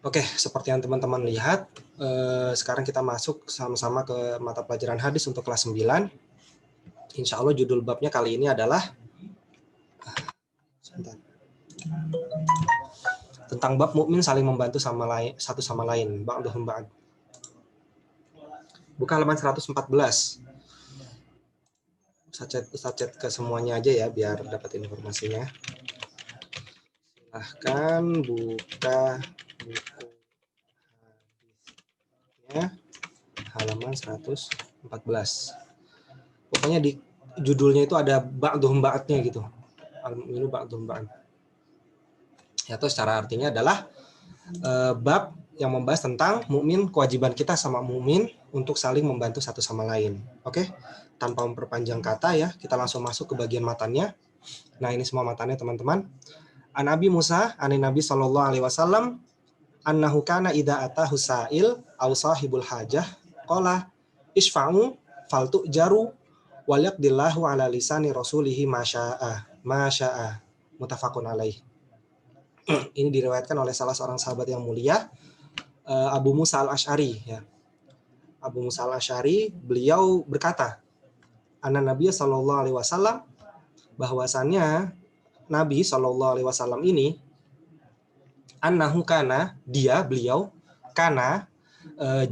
Oke, seperti yang teman-teman lihat, sekarang kita masuk sama-sama ke mata pelajaran hadis untuk kelas 9. Insya Allah judul babnya kali ini adalah tentang bab mukmin saling membantu sama lain, satu sama lain. Ba'duhum ba'd. Buka halaman 114. Ustaz chat ke semuanya aja ya biar dapat informasinya. Silahkan buka buku hadisnya halaman 114. Pokoknya di judulnya itu ada ba'duhum ba'dnya gitu. Al-mu'minu ba'duhum ba'd. Ya, itu secara artinya adalah bab yang membahas tentang mukmin, kewajiban kita sama mukmin untuk saling membantu satu sama lain. Oke, tanpa memperpanjang kata ya, kita langsung masuk ke bagian matannya. Nah, ini semua matannya teman-teman. An Nabi Musa, an Nabi Shallallahu Alaihi Wasallam, annahu kana idza atahu sa'il aw sahibul hajah qala isfa'u faltu jaru wal yaqdillahu ala lisani rasulihi masya'a muttafaqun alaih. Ini diriwayatkan oleh salah seorang sahabat yang mulia, Abu Musa al-Asy'ari ya. Abu Musa al-Asy'ari beliau berkata, anna Nabi sallallahu alaihi wasallam, bahwasannya Nabi sallallahu alaihi wasallam ini annahu kana, beliau kana,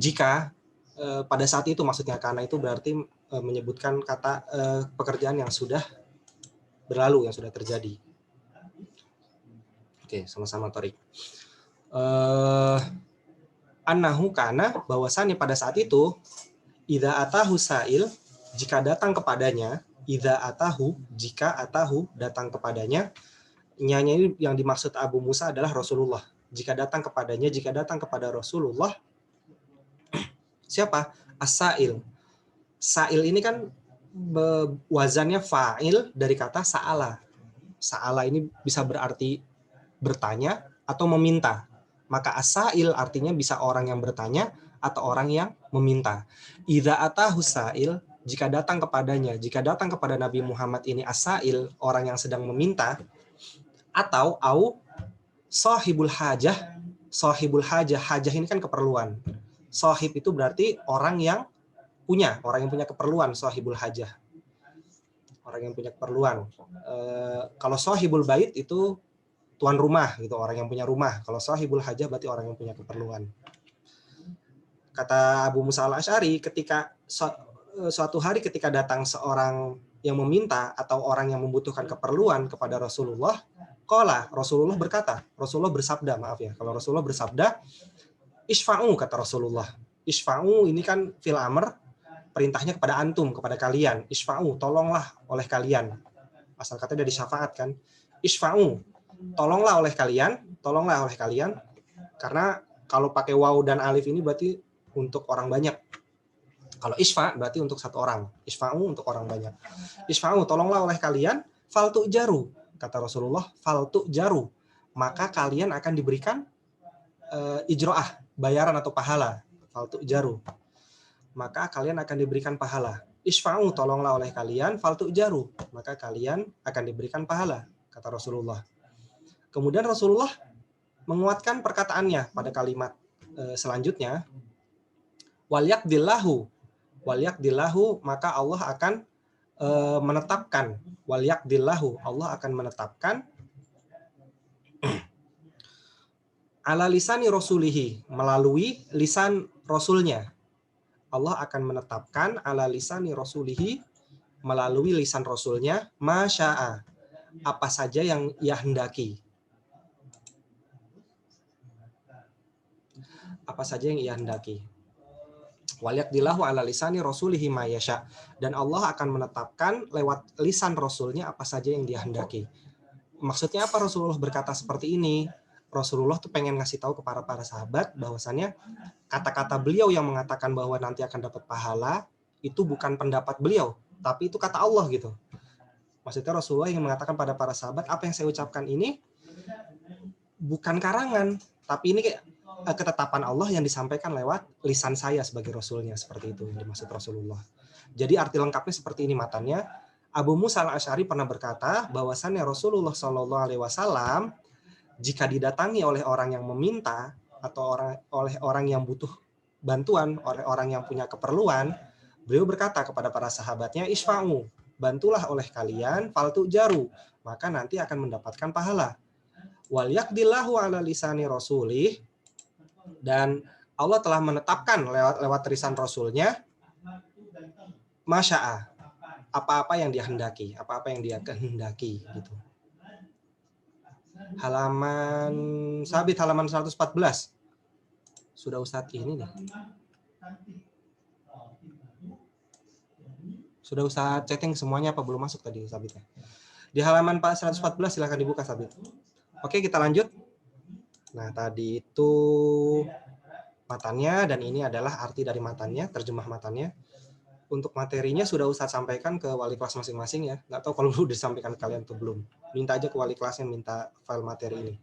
jika pada saat itu, maksudnya kana itu berarti menyebutkan kata pekerjaan yang sudah berlalu, yang sudah terjadi. Oke, sama-sama Torik. Annahu kana, bahwasannya pada saat itu, idza atahu sa'il, jika datang kepadanya, idza atahu, jika atahu datang kepadanya, nyanya ini yang dimaksud Abu Musa adalah Rasulullah. Jika datang kepadanya, jika datang kepada Rasulullah, siapa? As-sa'il. Sa'il ini kan wazannya fa'il dari kata sa'ala. Sa'ala ini bisa berarti bertanya atau meminta. Maka as-sa'il artinya bisa orang yang bertanya atau orang yang meminta. Idza atahu sa'il, jika datang kepadanya, jika datang kepada Nabi Muhammad ini as-sa'il, orang yang sedang meminta, atau sahibul hajah. Sahibul hajah, hajah ini kan keperluan. Sahib itu berarti orang yang punya keperluan, sahibul hajah. Orang yang punya keperluan. Kalau sahibul bait itu tuan rumah gitu, orang yang punya rumah. Kalau sahibul hajah berarti orang yang punya keperluan. Kata Abu Musa al-Asy'ari, ketika suatu hari ketika datang seorang yang meminta atau orang yang membutuhkan keperluan kepada Rasulullah, Rasulullah berkata, Rasulullah bersabda, maaf ya, kalau Rasulullah bersabda, isfa'u, kata Rasulullah. Isfa'u ini kan fil amr, perintahnya kepada antum, kepada kalian. Isfa'u, tolonglah oleh kalian. Asal kata dari syafaat kan. Isfa'u, tolonglah oleh kalian, karena kalau pakai waw dan alif ini berarti untuk orang banyak. Kalau isfa berarti untuk satu orang. Isfa'u untuk orang banyak. Isfa'u, tolonglah oleh kalian, faltu jaru, kata Rasulullah, faltu jaru, maka kalian akan diberikan ijro'ah, bayaran atau pahala. Faltu jaru, maka kalian akan diberikan pahala. Isfa'u, tolonglah oleh kalian, faltu jaru, maka kalian akan diberikan pahala, kata Rasulullah. Kemudian Rasulullah menguatkan perkataannya pada kalimat selanjutnya, wal yaqdillahu, maka Allah akan menetapkan, wal yaqdillahu, Allah akan menetapkan ala lisani rasulihi, melalui lisan rasulnya. Allah akan menetapkan ala lisani rasulihi, melalui lisan rasulnya, masya'a, apa saja yang ia hendaki. Apa saja yang ia hendaki. Waliyaqdillahu ala lisani rasulihi ma yasha, dan Allah akan menetapkan lewat lisan rasulnya apa saja yang dia hendaki. Maksudnya apa Rasulullah berkata seperti ini? Rasulullah tuh pengen ngasih tahu kepada para sahabat bahwasannya kata-kata beliau yang mengatakan bahwa nanti akan dapat pahala itu bukan pendapat beliau, tapi itu kata Allah gitu. Maksudnya Rasulullah yang mengatakan pada para sahabat, apa yang saya ucapkan ini bukan karangan, tapi ini ketetapan Allah yang disampaikan lewat lisan saya sebagai Rasulnya, seperti itu yang dimaksud Rasulullah. Jadi arti lengkapnya seperti ini matanya. Abu Musa al-Asy'ari pernah berkata bahwasannya Rasulullah SAW jika didatangi oleh orang yang meminta, atau oleh orang yang butuh bantuan, oleh orang yang punya keperluan, beliau berkata kepada para sahabatnya, isfa'u, bantulah oleh kalian, faltu jaru, maka nanti akan mendapatkan pahala. Wal yaqdillahu ala lisani rasulih, dan Allah telah menetapkan lewat lisan Rasulnya, masya'a, apa-apa yang dia hendaki, apa-apa yang dia kehendaki gitu. Halaman sabit halaman 114. Sudah Ustadz ini nih. Sudah Ustadz chatting semuanya apa belum masuk tadi sabitnya? Di halaman 114 silahkan dibuka sabit. Oke, kita lanjut. Nah, tadi itu matannya dan ini adalah arti dari matannya, terjemah matannya. Untuk materinya sudah Ustadz sampaikan ke wali kelas masing-masing ya. Nggak tahu kalau udah disampaikan ke kalian atau belum. Minta aja ke wali kelasnya, minta file materi ini.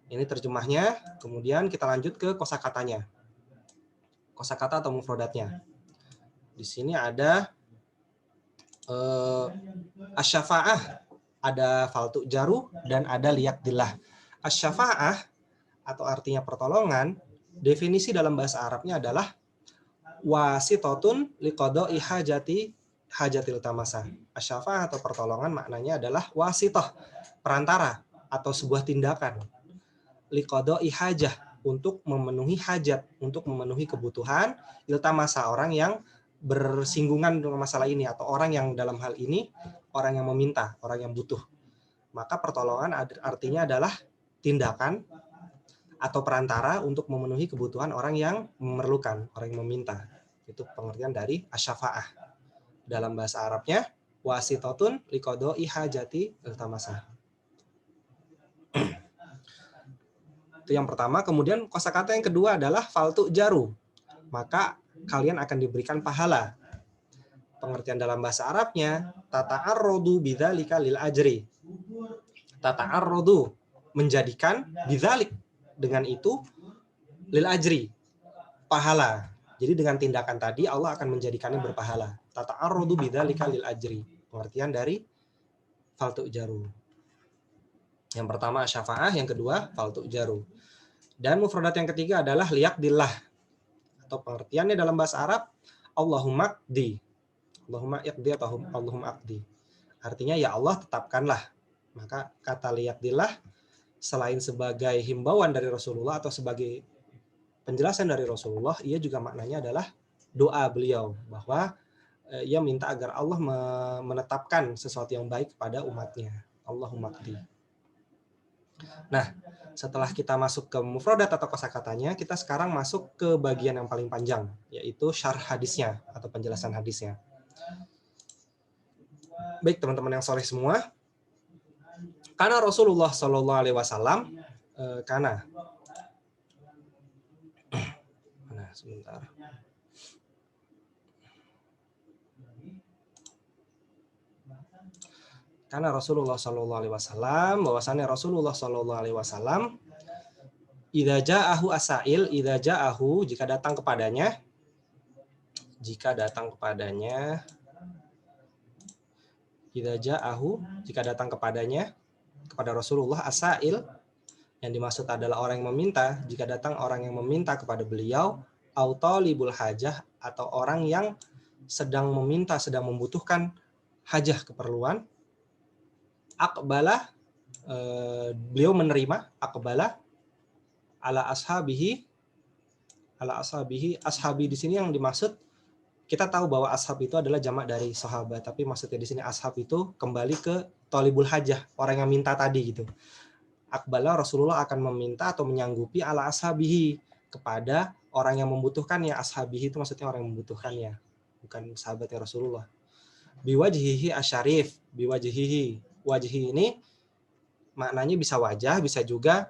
Ini terjemahnya, kemudian kita lanjut ke kosakatanya. Kosakata atau mufradatnya. Di sini ada asyafa'ah, ada faltu jaru, dan ada liyaqdillah. Asyafa'ah atau artinya pertolongan, definisi dalam bahasa Arabnya adalah wasitotun liqada'i hajatil tamasa. Asyafa'ah atau pertolongan maknanya adalah wasitoh, perantara atau sebuah tindakan. Liqada'i hajah, untuk memenuhi hajat, untuk memenuhi kebutuhan, iltamasa, orang yang bersinggungan dengan masalah ini, atau orang yang dalam hal ini orang yang meminta, orang yang butuh. Maka pertolongan artinya adalah tindakan atau perantara untuk memenuhi kebutuhan orang yang memerlukan, orang yang meminta. Itu pengertian dari asyafa'ah. Dalam bahasa Arabnya, wasitotun liqada'i hajati iltamasa. Itu yang pertama. Kemudian kosakata yang kedua adalah faltu jaru. Maka kalian akan diberikan pahala. Pengertian dalam bahasa Arabnya, tata'arrodu bidzalika lil ajri. Tata'arrodu, menjadikan bidzalik, dengan itu, lil ajri, pahala. Jadi dengan tindakan tadi Allah akan menjadikannya berpahala. Tata'arrodu bidzalika lil ajri. Pengertian dari faltu jaru. Yang pertama syafa'ah, yang kedua faltu jaru. Dan mufradat yang ketiga adalah liyaqdillah. Atau pengertiannya dalam bahasa Arab, Allahumma qdi. Allahumma iqdi atau Allahumma aqdi. Artinya ya Allah tetapkanlah. Maka kata liyaqdillah selain sebagai himbauan dari Rasulullah atau sebagai penjelasan dari Rasulullah, ia juga maknanya adalah doa beliau bahwa ia minta agar Allah menetapkan sesuatu yang baik kepada umatnya. Allahumma qdi. Nah, setelah kita masuk ke mufradat atau kosakatanya, kita sekarang masuk ke bagian yang paling panjang, yaitu syarh hadisnya atau penjelasan hadisnya. Baik teman-teman yang soleh semua, karena Rasulullah Shallallahu Alaihi Wasallam, karena sebentar. Karena Rasulullah Shallallahu Alaihi Wasallam, bahwasannya Rasulullah Shallallahu Alaihi Wasallam, idza ja'ahu asail, idza ja'ahu, jika datang kepadanya, idza ja'ahu, jika datang kepadanya, kepada Rasulullah asail, yang dimaksud adalah orang yang meminta, jika datang orang yang meminta kepada beliau, au talibul hajah, atau orang yang sedang meminta, sedang membutuhkan hajah, keperluan, aqbala, beliau menerima, aqbala ala ashabihi, ashabi di sini yang dimaksud, kita tahu bahwa ashab itu adalah jamak dari sahabat, tapi maksudnya di sini ashab itu kembali ke talibul hajah, orang yang minta tadi gitu. Aqbala, Rasulullah akan meminta atau menyanggupi ala ashabihi, kepada orang yang membutuhkannya. Ashabihi itu maksudnya orang yang membutuhkannya, bukan sahabatnya Rasulullah. Biwajhihi asyarif, biwajhihi, wajhi ini maknanya bisa wajah, bisa juga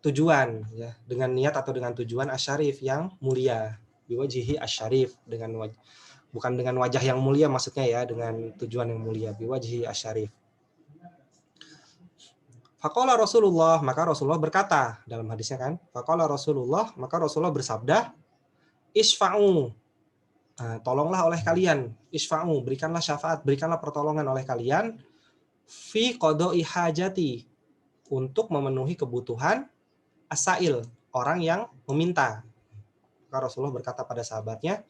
tujuan, ya, dengan niat atau dengan tujuan asyarif, yang mulia. Biwajhihi asyarif, dengan bukan dengan wajah yang mulia maksudnya ya, dengan tujuan yang mulia. Biwajhihi asyarif. Faqala Rasulullah, maka Rasulullah berkata dalam hadisnya kan, faqala Rasulullah, maka Rasulullah bersabda, isfa'u, tolonglah oleh kalian, isfa'u, berikanlah syafaat, berikanlah pertolongan oleh kalian, fi qada'i hajati, untuk memenuhi kebutuhan asail, orang yang meminta. Maka Rasulullah berkata pada sahabatnya,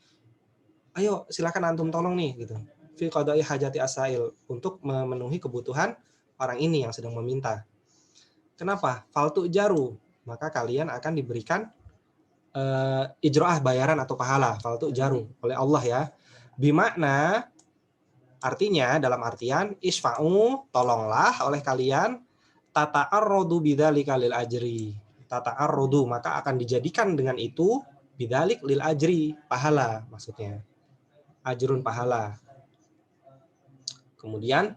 ayo silakan antum tolong nih gitu. Fi qada'i hajati asail, untuk memenuhi kebutuhan orang ini yang sedang meminta. Kenapa? Faltu jaru, maka kalian akan diberikan ijro'ah, bayaran atau pahala, faltu jaru oleh Allah ya. Bimakna, artinya dalam artian isfa'u, tolonglah oleh kalian, tata'arrodu bidzalika lil ajri. Tata'arrodu, maka akan dijadikan dengan itu bidzalik lil ajri, pahala maksudnya. Ajrun, pahala. Kemudian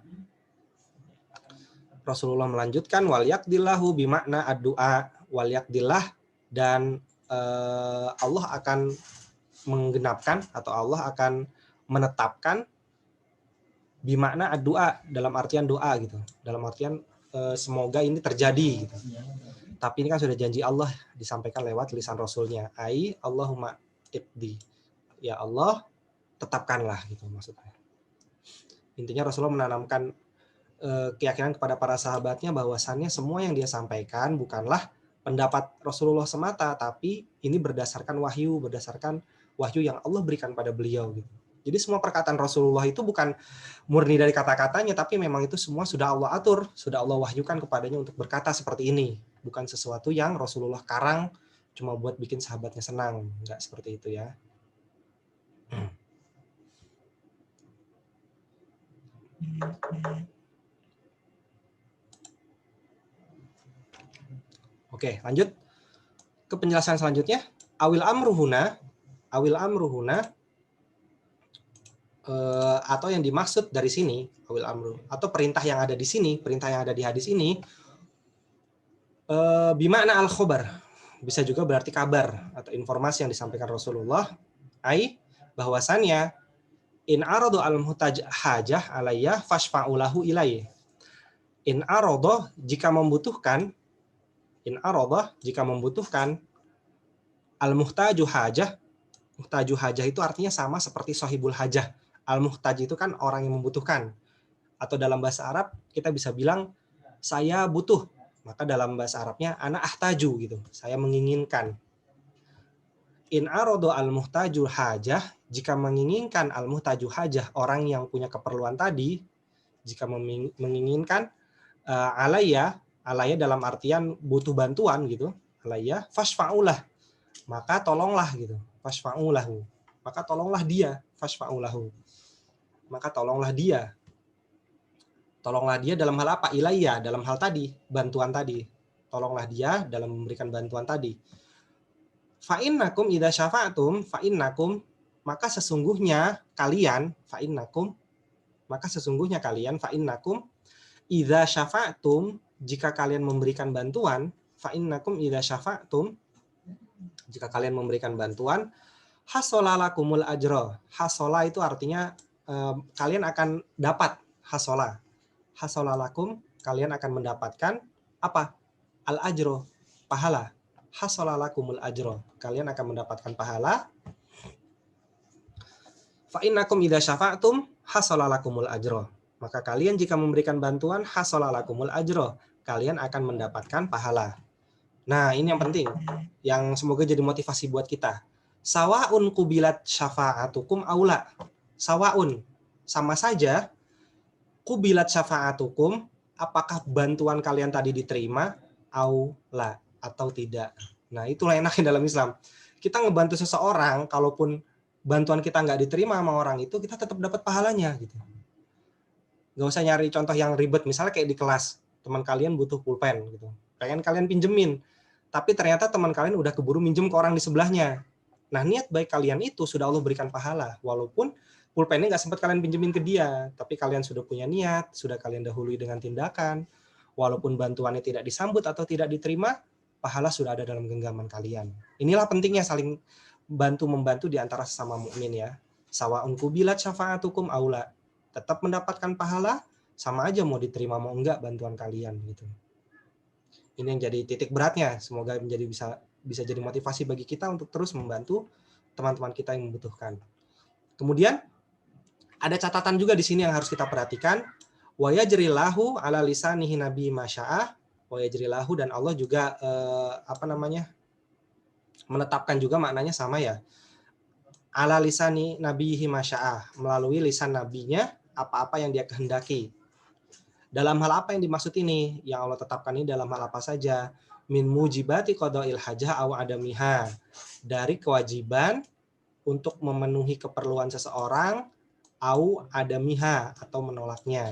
Rasulullah melanjutkan wal yaqdillahu bimakna ad-du'a, wal yaqdillah, dan Allah akan menggenapkan atau Allah akan menetapkan bimakna ad-du'a, dalam artian doa gitu. Dalam artian semoga ini terjadi gitu. Tapi ini kan sudah janji Allah disampaikan lewat lisan Rasulnya. Ai Allahumma iqdi. Ya Allah, tetapkanlah gitu maksudnya. Intinya Rasulullah menanamkan keyakinan kepada para sahabatnya bahwasannya semua yang dia sampaikan bukanlah pendapat Rasulullah semata, tapi ini berdasarkan wahyu yang Allah berikan pada beliau gitu. Jadi semua perkataan Rasulullah itu bukan murni dari kata-katanya, tapi memang itu semua sudah Allah atur, sudah Allah wahyukan kepadanya untuk berkata seperti ini. Bukan sesuatu yang Rasulullah karang cuma buat bikin sahabatnya senang. Enggak seperti itu ya. Oke, lanjut ke penjelasan selanjutnya. Awil amruhuna atau yang dimaksud dari sini, awil amru, atau perintah yang ada di sini, perintah yang ada di hadis ini, bimakna al-khobar, bisa juga berarti kabar atau informasi yang disampaikan Rasulullah, bahwasannya in aradu al-muhtaj hajah alayya fashfa'ulahu ilayhi. In aradu, jika membutuhkan al-muhtaju hajah. Muhtaju hajah itu artinya sama seperti sahibul hajah. Al-muhtaj itu kan orang yang membutuhkan. Atau dalam bahasa Arab kita bisa bilang saya butuh. Maka dalam bahasa Arabnya ana ahtaju gitu. Saya menginginkan. In aradu al-muhtaju hajah, jika menginginkan al-muhtaju hajah, orang yang punya keperluan tadi, jika menginginkan alayya dalam artian butuh bantuan gitu, alayya fashfa'ulah, maka tolonglah gitu, fashfa'ulahu, maka tolonglah dia, fashfa'ulahu, maka tolonglah dia dalam hal apa? Ilayya, dalam hal tadi, bantuan tadi, tolonglah dia dalam memberikan bantuan tadi. Fa'innakum idza syafa'tum, fa'innakum, maka sesungguhnya kalian, fa'innakum idza syafa'tum, jika kalian memberikan bantuan, fa'innakum idza syafa'tum, jika kalian memberikan bantuan, hasolalakumul ajro. Hasola itu artinya kalian akan dapat, hasolalakum, kalian akan mendapatkan apa? Al ajro, pahala. Hasolalakumul ajro, kalian akan mendapatkan pahala. Fa'innakum idza syafa'tum hasolalakumul ajro. Maka kalian jika memberikan bantuan, hasolalakumul ajro, kalian akan mendapatkan pahala. Nah, ini yang penting, yang semoga jadi motivasi buat kita. Sawaun kubilat syafa'atukum aula. Sawaun, sama saja. Kubilat syafa'atukum, apakah bantuan kalian tadi diterima, aula, atau tidak. Nah, itulah enaknya dalam Islam. Kita ngebantu seseorang, kalaupun bantuan kita nggak diterima sama orang itu, kita tetap dapat pahalanya gitu. Nggak usah nyari contoh yang ribet, misalnya kayak di kelas, teman kalian butuh pulpen gitu, pengen kalian pinjemin, tapi ternyata teman kalian udah keburu minjem ke orang di sebelahnya. Nah, niat baik kalian itu sudah Allah berikan pahala, walaupun pulpennya nggak sempat kalian pinjemin ke dia, tapi kalian sudah punya niat, sudah kalian dahului dengan tindakan, walaupun bantuannya tidak disambut atau tidak diterima, pahala sudah ada dalam genggaman kalian. Inilah pentingnya saling bantu-membantu di antara sesama mukmin ya. Sawa'un kubilat syafa'atukum aula. Tetap mendapatkan pahala, sama aja mau diterima mau enggak bantuan kalian gitu. Ini yang jadi titik beratnya. Semoga menjadi bisa jadi motivasi bagi kita untuk terus membantu teman-teman kita yang membutuhkan. Kemudian ada catatan juga di sini yang harus kita perhatikan. Wa yajrilahu ala lisanihi nabi masya'ah. Wa yajrilahu, dan Allah juga Menetapkan juga maknanya sama ya. Ala lisani nabihi masya'ah, melalui lisan nabinya apa-apa yang dia kehendaki. Dalam hal apa yang dimaksud ini? Yang Allah tetapkan ini dalam hal apa saja? Min mujibati qada'il hajah aw adamiha. Dari kewajiban untuk memenuhi keperluan seseorang au adamiha atau menolaknya.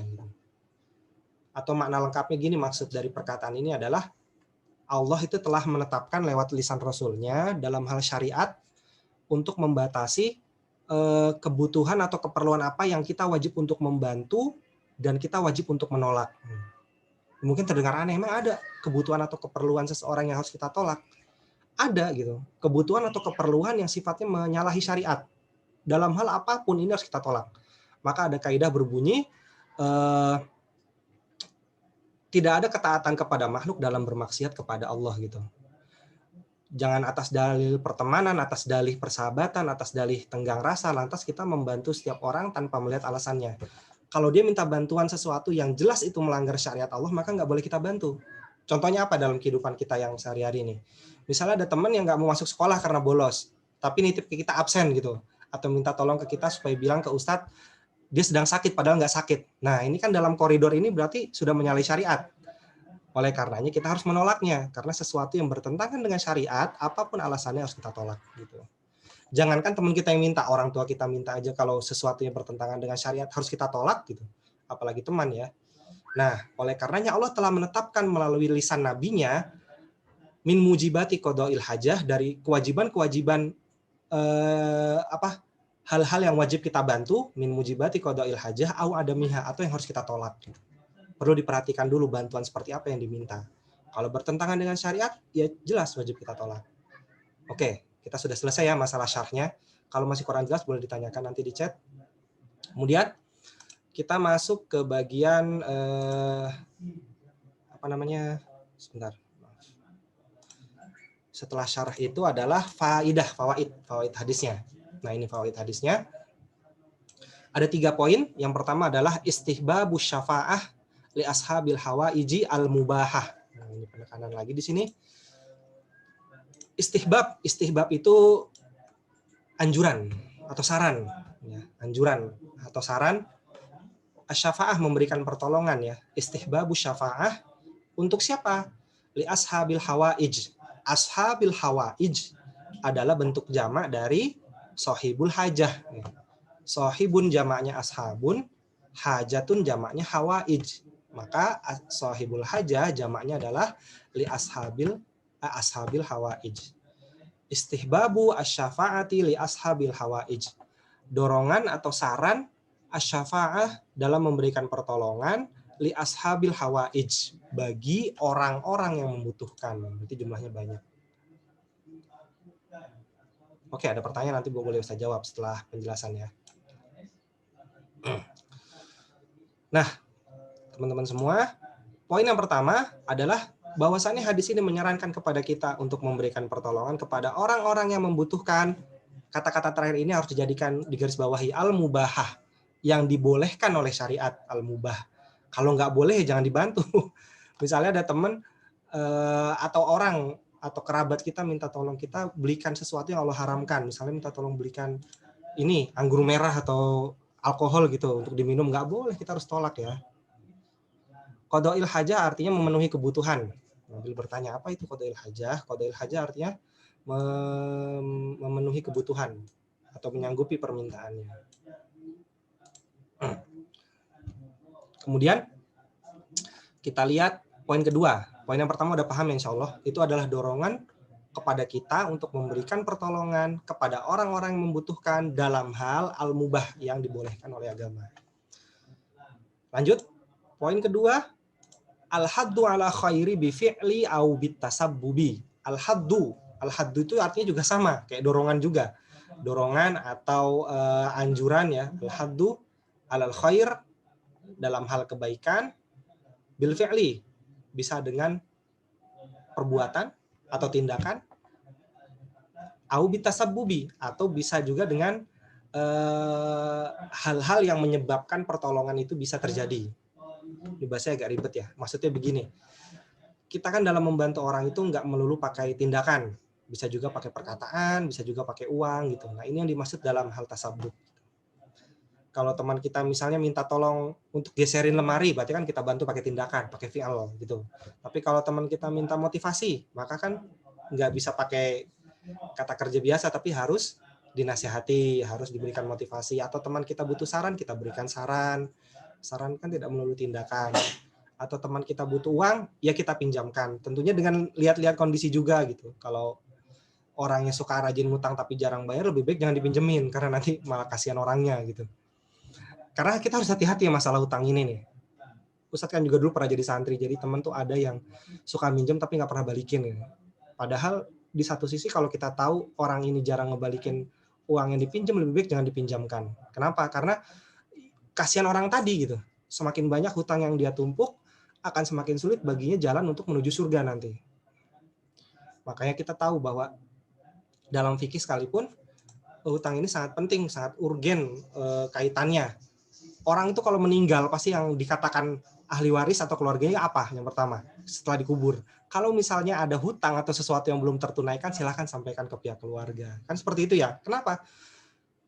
Atau makna lengkapnya gini, maksud dari perkataan ini adalah Allah itu telah menetapkan lewat lisan Rasulnya dalam hal syariat untuk membatasi kebutuhan atau keperluan apa yang kita wajib untuk membantu dan kita wajib untuk menolak. Mungkin terdengar aneh, emang ada kebutuhan atau keperluan seseorang yang harus kita tolak? Ada gitu. Kebutuhan atau keperluan yang sifatnya menyalahi syariat. Dalam hal apapun ini harus kita tolak. Maka ada kaidah berbunyi, tidak ada ketaatan kepada makhluk dalam bermaksiat kepada Allah gitu. Jangan atas dalil pertemanan, atas dalih persahabatan, atas dalih tenggang rasa, lantas kita membantu setiap orang tanpa melihat alasannya. Kalau dia minta bantuan sesuatu yang jelas itu melanggar syariat Allah, maka nggak boleh kita bantu. Contohnya apa dalam kehidupan kita yang sehari-hari ini? Misalnya ada teman yang nggak mau masuk sekolah karena bolos, tapi nitip ke kita absen gitu, atau minta tolong ke kita supaya bilang ke ustadz dia sedang sakit padahal nggak sakit. Nah ini kan dalam koridor ini berarti sudah menyalahi syariat. Oleh karenanya kita harus menolaknya, karena sesuatu yang bertentangan dengan syariat, apapun alasannya harus kita tolak gitu. Jangankan teman kita yang minta, orang tua kita minta aja kalau sesuatu yang bertentangan dengan syariat harus kita tolak gitu. Apalagi teman ya. Nah, oleh karenanya Allah telah menetapkan melalui lisan nabinya min mujibati qada'il hajah, dari kewajiban-kewajiban hal-hal yang wajib kita bantu, min mujibati qada'il hajah au adamiha, atau yang harus kita tolak. Perlu diperhatikan dulu bantuan seperti apa yang diminta. Kalau bertentangan dengan syariat, ya jelas wajib kita tolak. Oke, kita sudah selesai ya masalah syarhnya. Kalau masih kurang jelas boleh ditanyakan nanti di chat. Kemudian kita masuk ke bagian sebentar. Setelah syarh itu adalah fawaid hadisnya. Nah, ini fawaid hadisnya. Ada 3 poin. Yang pertama adalah istihbabus syafa'ah li ashabil hawaiji al-mubahah. Nah, ini penekanan lagi di sini. Istihbab itu anjuran atau saran, ya, anjuran atau saran. Asy-syafa'ah memberikan pertolongan ya. Istihbabus syafa'ah untuk siapa? Li ashabil hawaij. Ashabil hawaij adalah bentuk jamak dari sohibul hajah. Sohibun jamaknya ashabun, hajatun jamaknya hawaij. Maka sohibul hajah jamaknya adalah li ashabil hawaij. Istihbabu asy-syafa'ati li ashabil hawaij. Dorongan atau saran asy-syafa'ah dalam memberikan pertolongan li ashabil hawaij, bagi orang-orang yang membutuhkan. Berarti jumlahnya banyak. Oke, ada pertanyaan nanti boleh saya jawab setelah penjelasannya. Nah, teman-teman semua, poin yang pertama adalah bahwasannya hadis ini menyarankan kepada kita untuk memberikan pertolongan kepada orang-orang yang membutuhkan. Kata-kata terakhir ini harus dijadikan digarisbawahi, al-mubahah, yang dibolehkan oleh syariat, al-mubah. Kalau nggak boleh jangan dibantu. Misalnya ada teman atau orang atau kerabat kita minta tolong kita belikan sesuatu yang Allah haramkan. Misalnya minta tolong belikan ini anggur merah atau alkohol gitu untuk diminum, nggak boleh, kita harus tolak ya. Qada'il hajah artinya memenuhi kebutuhan. Nabil bertanya, apa itu qada'il hajah? Qada'il hajah artinya memenuhi kebutuhan atau menyanggupi permintaannya. Kemudian kita lihat poin kedua. Poin yang pertama udah paham insya Allah. Itu adalah dorongan kepada kita untuk memberikan pertolongan kepada orang-orang yang membutuhkan dalam hal al-mubah yang dibolehkan oleh agama. Lanjut, poin kedua, al-haddu ala khairi bi fi'li au bitasabbubi. Al-haddu itu artinya juga sama, kayak dorongan juga. Dorongan atau anjuran ya, al-haddu alal khair, dalam hal kebaikan, bil fi'li, bisa dengan perbuatan atau tindakan, au bitasabbubi, atau bisa juga dengan hal-hal yang menyebabkan pertolongan itu bisa terjadi. Ini bahasanya agak ribet ya. Maksudnya begini, kita kan dalam membantu orang itu nggak melulu pakai tindakan, Bisa juga pakai perkataan, bisa juga pakai uang gitu. Nah, ini yang dimaksud dalam hal tasabbuh. Kalau teman kita misalnya minta tolong untuk geserin lemari, berarti kan kita bantu pakai tindakan, pakai fi'al gitu. Tapi kalau teman kita minta motivasi, maka kan nggak bisa pakai kata kerja biasa, tapi harus dinasihati, harus diberikan motivasi. Atau teman kita butuh saran, kita berikan saran. Saran kan tidak melulu tindakan. Atau teman kita butuh uang, ya kita pinjamkan. Tentunya dengan lihat-lihat kondisi juga gitu. Kalau orangnya suka rajin ngutang tapi jarang bayar, lebih baik jangan dipinjemin, karena nanti malah kasihan orangnya gitu. Karena kita harus hati-hati ya masalah hutang ini nih. Ustadz kan juga dulu pernah jadi santri, jadi teman tuh ada yang suka minjem tapi nggak pernah balikin ya. Padahal di satu sisi kalau kita tahu orang ini jarang ngebalikin uang yang dipinjam, lebih baik jangan dipinjamkan. Kenapa? Karena kasihan orang tadi gitu. Semakin banyak hutang yang dia tumpuk, akan semakin sulit baginya jalan untuk menuju surga nanti. Makanya kita tahu bahwa dalam fikih sekalipun, hutang ini sangat penting, sangat urgen kaitannya. Orang itu kalau meninggal pasti yang dikatakan ahli waris atau keluarganya apa yang pertama setelah dikubur. Kalau misalnya ada hutang atau sesuatu yang belum tertunaikan, silahkan sampaikan ke pihak keluarga. Kan seperti itu ya. Kenapa?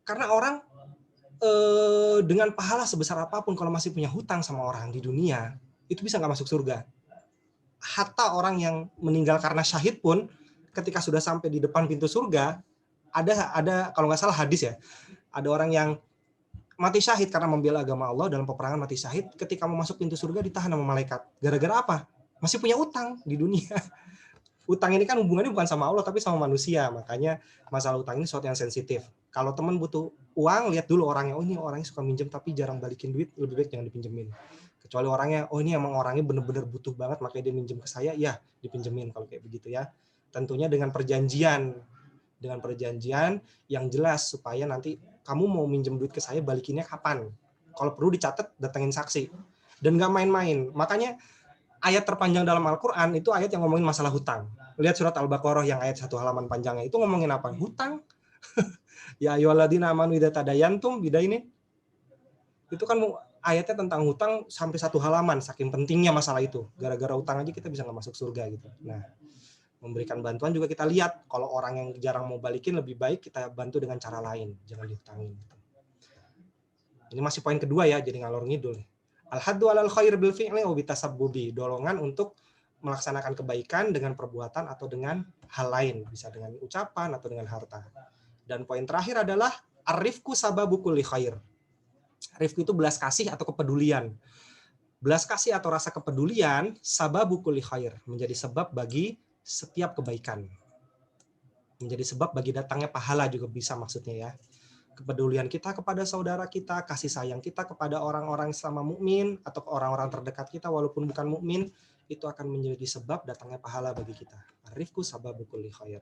Karena orang dengan pahala sebesar apapun kalau masih punya hutang sama orang di dunia, itu bisa nggak masuk surga. Hatta orang yang meninggal karena syahid pun, ketika sudah sampai di depan pintu surga, ada kalau nggak salah hadis ya, ada orang yang mati syahid karena membela agama Allah dalam peperangan, mati syahid, ketika mau masuk pintu surga ditahan sama malaikat. Gara-gara apa? Masih punya utang di dunia. Utang ini kan hubungannya bukan sama Allah tapi sama manusia. Makanya masalah utang ini sesuatu yang sensitif. Kalau teman butuh uang, lihat dulu orangnya. Oh, ini orangnya suka minjem tapi jarang balikin duit, lebih baik jangan dipinjemin. Kecuali orangnya, oh ini emang orangnya benar-benar butuh banget makanya dia minjem ke saya, ya dipinjemin kalau kayak begitu ya. Tentunya dengan perjanjian yang jelas supaya nanti kamu mau minjem duit ke saya, balikinnya kapan. Kalau perlu dicatat, datengin saksi. Dan nggak main-main. Makanya ayat terpanjang dalam Al-Quran itu ayat yang ngomongin masalah hutang. Lihat surat Al-Baqarah yang ayat 1 halaman panjangnya. Itu ngomongin apa? Hutang. Ya ayyuhalladzina amanu idza tadayantum bidainin. Itu kan ayatnya tentang hutang sampai 1 halaman. Saking pentingnya masalah itu. Gara-gara hutang aja kita bisa nggak masuk surga gitu. Nah, memberikan bantuan juga kita lihat, kalau orang yang jarang mau balikin, lebih baik kita bantu dengan cara lain, jangan dihutangin. Ini masih poin kedua ya, jadi ngalor ngidul. Al-haddu alal khair bil fi'li wa bitasabbubi, dorongan untuk melaksanakan kebaikan dengan perbuatan atau dengan hal lain, bisa dengan ucapan atau dengan harta. Dan poin terakhir adalah ar-rifqu sababu kulli khair. Rifqu itu belas kasih atau kepedulian. Belas kasih atau rasa kepedulian sababu kulli khair, menjadi sebab bagi setiap kebaikan. Menjadi sebab bagi datangnya pahala juga bisa maksudnya ya. Kepedulian kita kepada saudara kita, kasih sayang kita kepada orang-orang sesama mukmin atau orang-orang terdekat kita walaupun bukan mukmin, itu akan menjadi sebab datangnya pahala bagi kita. Rifqu sababu kulli khair.